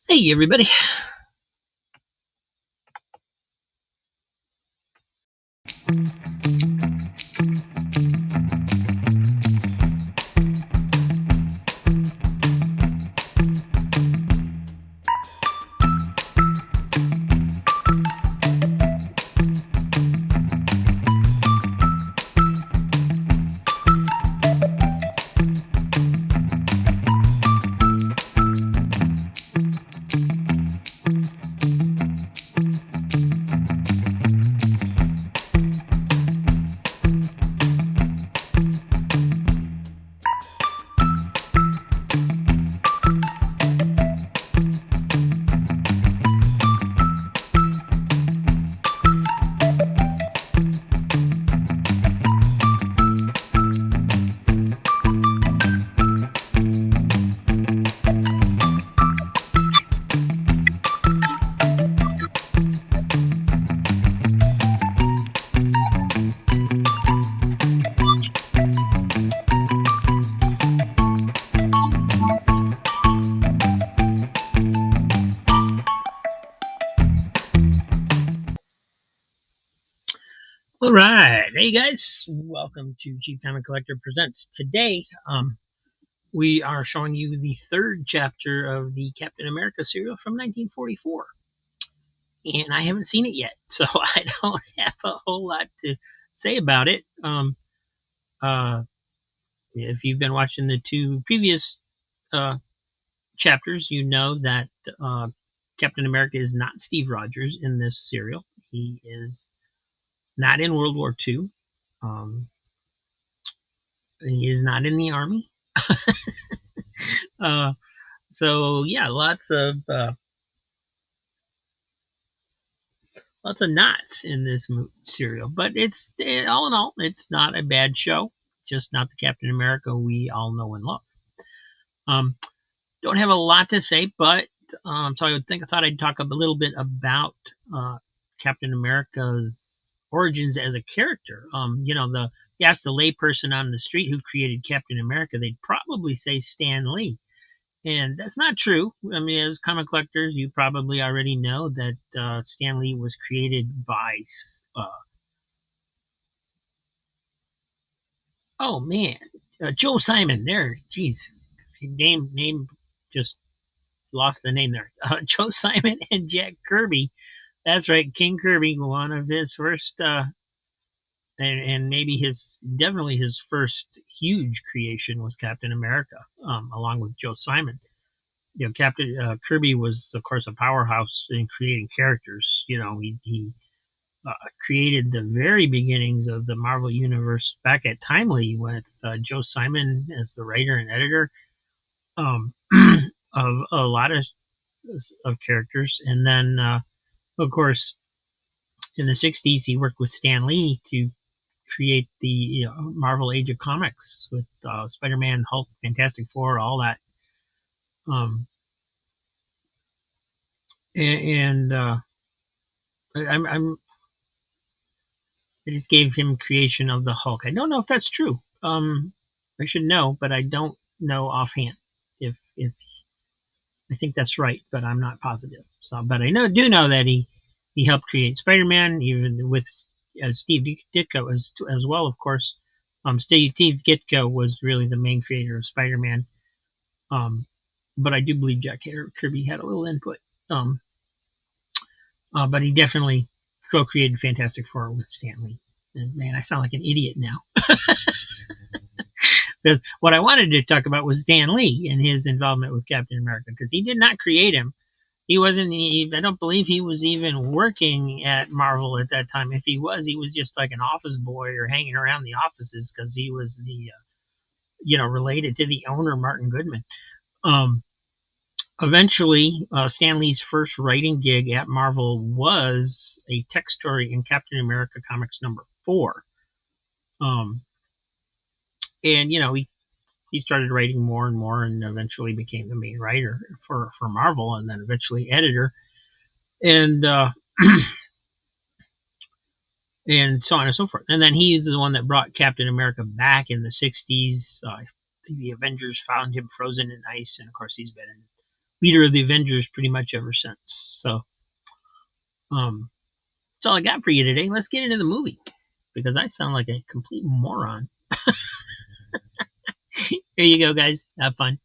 Hey, everybody. All right. Hey, guys. Welcome to Cheap Comic Collector Presents. Today, we are showing you the third chapter of the Captain America serial from 1944. And I haven't seen it yet, so I don't have a whole lot to say about it. If you've been watching the two previous chapters, you know that Captain America is not Steve Rogers in this serial. He is not in World War II. He is not in the army. So yeah, lots of knots in this serial, but it's all in all, it's not a bad show. Just not the Captain America we all know and love. Don't have a lot to say, but so I thought I'd talk a little bit about Captain America's origins as a character. You ask the layperson on the street who created Captain America, they'd probably say Stan Lee. And that's not true. I mean, as comic collectors, you probably already know that Stan Lee was created by. Oh man, Joe Simon. There, jeez, name just lost the name there. Joe Simon and Jack Kirby. That's right, King Kirby. One of his first, and maybe definitely his first huge creation was Captain America, along with Joe Simon. Captain Kirby was, of course, a powerhouse in creating characters. He created the very beginnings of the Marvel Universe back at Timely with Joe Simon as the writer and editor of a lot of characters. And then, of course, in the 60s, he worked with Stan Lee to create the Marvel Age of Comics with Spider-Man, Hulk, Fantastic Four, all that. I just gave him creation of the Hulk. I don't know if that's true. I should know, but I don't know offhand if I think that's right, but I'm not positive. So, but I do know that he helped create Spider-Man, even with Steve Ditko as well, of course. Steve Ditko was really the main creator of Spider-Man. But I do believe Jack Kirby had a little input. But he definitely co-created Fantastic Four with Stan Lee. And man, I sound like an idiot now. Because what I wanted to talk about was Stan Lee and his involvement with Captain America, because he did not create him. He wasn't. I don't believe he was even working at Marvel at that time. If he was just like an office boy or hanging around the offices because he was the, related to the owner, Martin Goodman. Eventually, Stan Lee's first writing gig at Marvel was a text story in Captain America Comics #4. And he started writing more and more, and eventually became the main writer for Marvel, and then eventually editor, and and so on and so forth. And then he's the one that brought Captain America back in the 60s. The Avengers found him frozen in ice, and of course he's been in leader of the Avengers pretty much ever since. So, that's all I got for you today. Let's get into the movie because I sound like a complete moron. Here you go, guys. Have fun.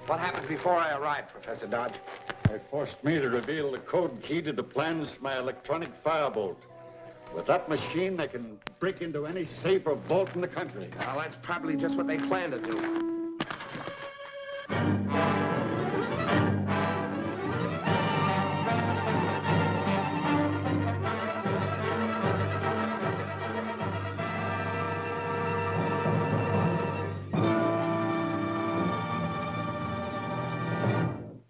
What happened before I arrived, Professor Dodge? They forced me to reveal the code key to the plans for my electronic firebolt. With that machine, they can break into any safe or vault in the country. Well, that's probably just what they plan to do.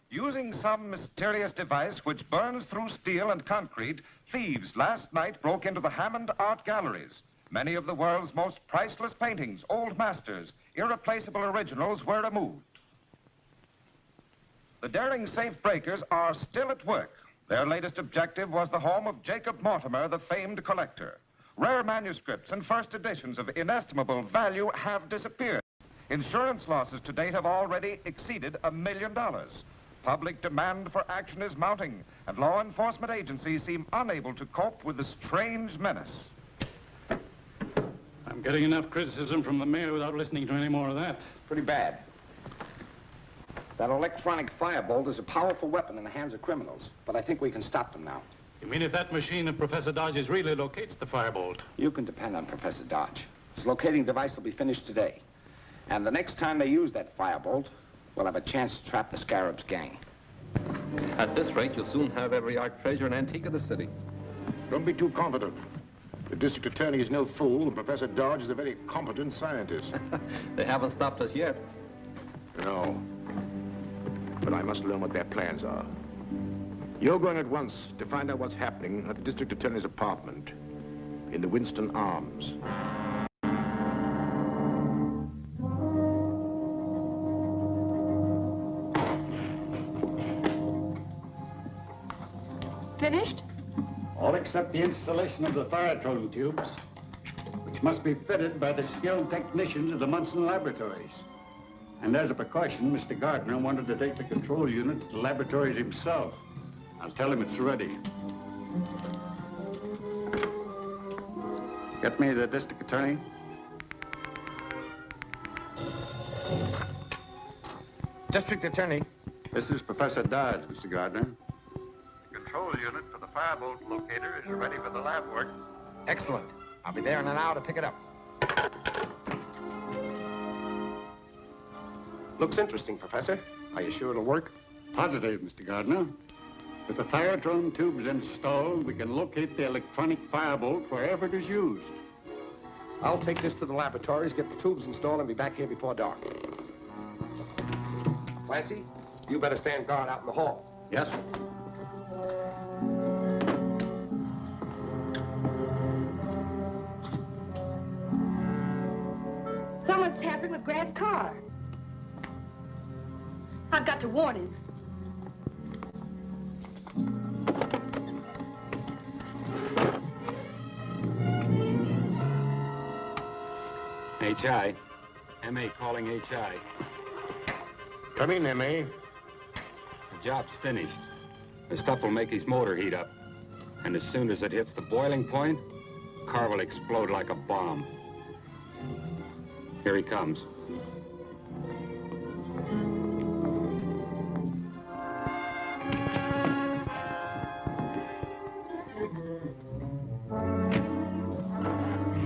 Using some mysterious device which burns through steel and concrete, thieves last night broke into the Hammond Art Galleries. Many of the world's most priceless paintings, old masters, irreplaceable originals were removed. The daring safe breakers are still at work. Their latest objective was the home of Jacob Mortimer, the famed collector. Rare manuscripts and first editions of inestimable value have disappeared. Insurance losses to date have already exceeded $1 million. Public demand for action is mounting, and law enforcement agencies seem unable to cope with the strange menace. I'm Getting enough criticism from the mayor without listening to any more of that. Pretty bad. That electronic firebolt is a powerful weapon in the hands of criminals, but I think we can stop them now. You mean if that machine of Professor Dodge's really locates the firebolt? You can depend on Professor Dodge. His locating device will be finished today. And the next time they use that firebolt, we'll have a chance to trap the Scarab's gang. At this rate, you'll soon have every art treasure and antique of the city. Don't be too confident. The district attorney is no fool, and Professor Dodge is a very competent scientist. They haven't stopped us yet. No. But I must learn what their plans are. You're going at once to find out what's happening at the district attorney's apartment in the Winston Arms. Finished? All except the installation of the Thyatron tubes, which must be fitted by the skilled technicians of the Munson laboratories. And as a precaution, Mr. Gardner wanted to take the control unit to the laboratories himself. I'll tell him it's ready. Get me the district attorney. District attorney. This is Professor Dodge, Mr. Gardner. The control unit for the firebolt locator is ready for the lab work. Excellent. I'll be there in an hour to pick it up. Looks interesting, Professor. Are you sure it'll work? Positive, Mr. Gardner. With the Thyatron tubes installed, we can locate the electronic firebolt wherever it is used. I'll take this to the laboratories, get the tubes installed, and be back here before dark. Clancy, you better stand guard out in the hall. Yes? Someone's tampering with Grant's car. I've got to warn him. H.I. M.A. calling H.I. Come in, M.A. The job's finished. The stuff will make his motor heat up. And as soon as it hits the boiling point, the car will explode like a bomb. Here he comes.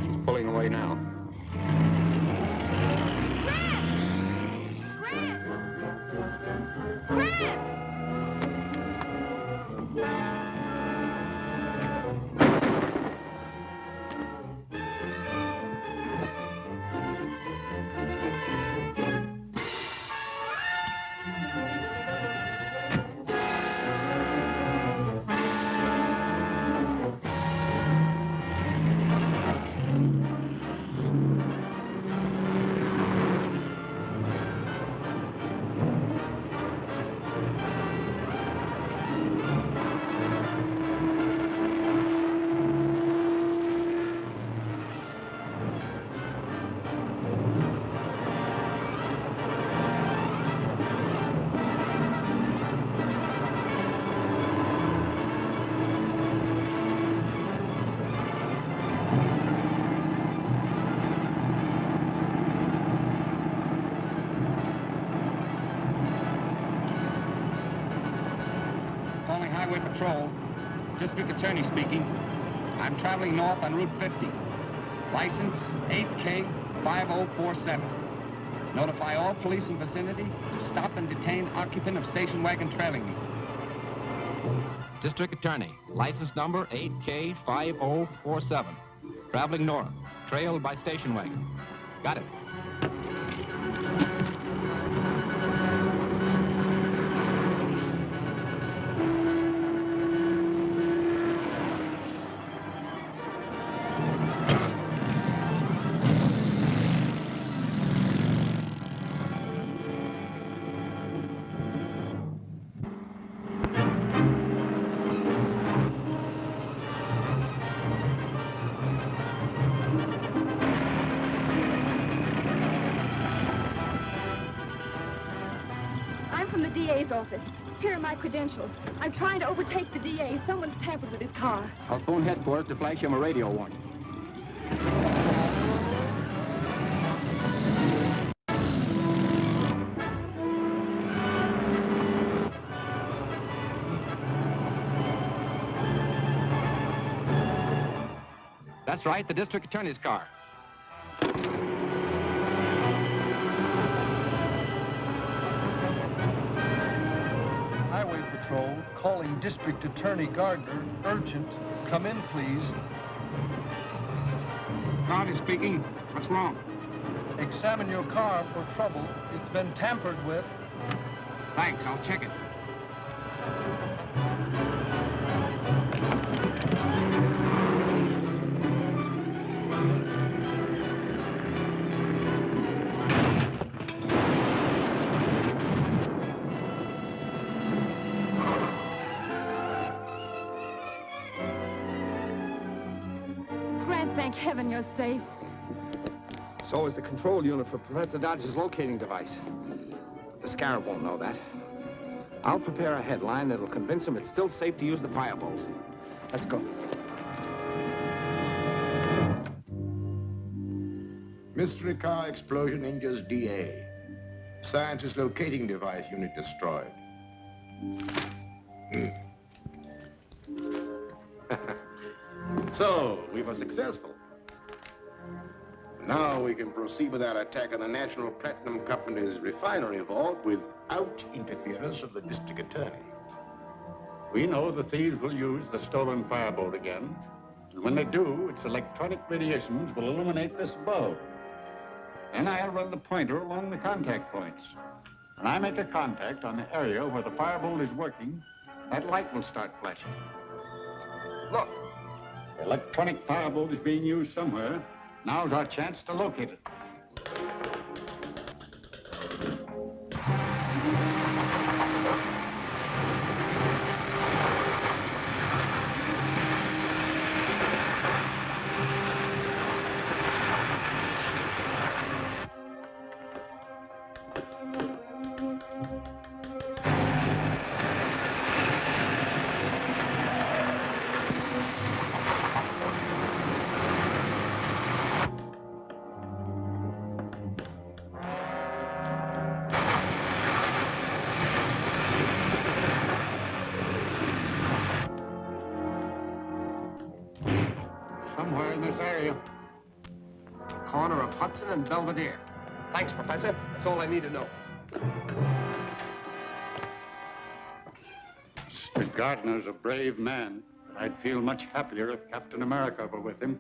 He's pulling away now. Calling Highway Patrol. District Attorney speaking. I'm traveling north on Route 50. License 8K5047. Notify all police in vicinity to stop and detain occupant of station wagon trailing me. District Attorney, license number 8K5047. Traveling north, trailed by station wagon. Got it. DA's office. Here are my credentials. I'm trying to overtake the DA. Someone's tampered with his car. I'll phone headquarters to flash him a radio warning. That's right, the district attorney's car. Highway Patrol calling District Attorney Gardner. Urgent. Come in, please. Carter speaking. What's wrong? Examine your car for trouble. It's been tampered with. Thanks, I'll check it. Grant, thank heaven you're safe. So is the control unit for Professor Dodge's locating device. The Scarab won't know that. I'll prepare a headline that'll convince him it's still safe to use the firebolt. Let's go. Mystery car explosion injures DA. Scientist locating device unit destroyed. So, we were successful. Now we can proceed with our attack on the National Platinum Company's refinery vault without interference of the district attorney. We know the thieves will use the stolen firebolt again. And when they do, its electronic radiations will illuminate this bulb. Then I'll run the pointer along the contact points. When I make a contact on the area where the firebolt is working, that light will start flashing. Look, the electronic firebolt is being used somewhere. Now's our chance to locate it. Somewhere in this area. Corner of Hudson and Belvedere. Thanks, Professor. That's all I need to know. Mr. Gardner's a brave man, but I'd feel much happier if Captain America were with him.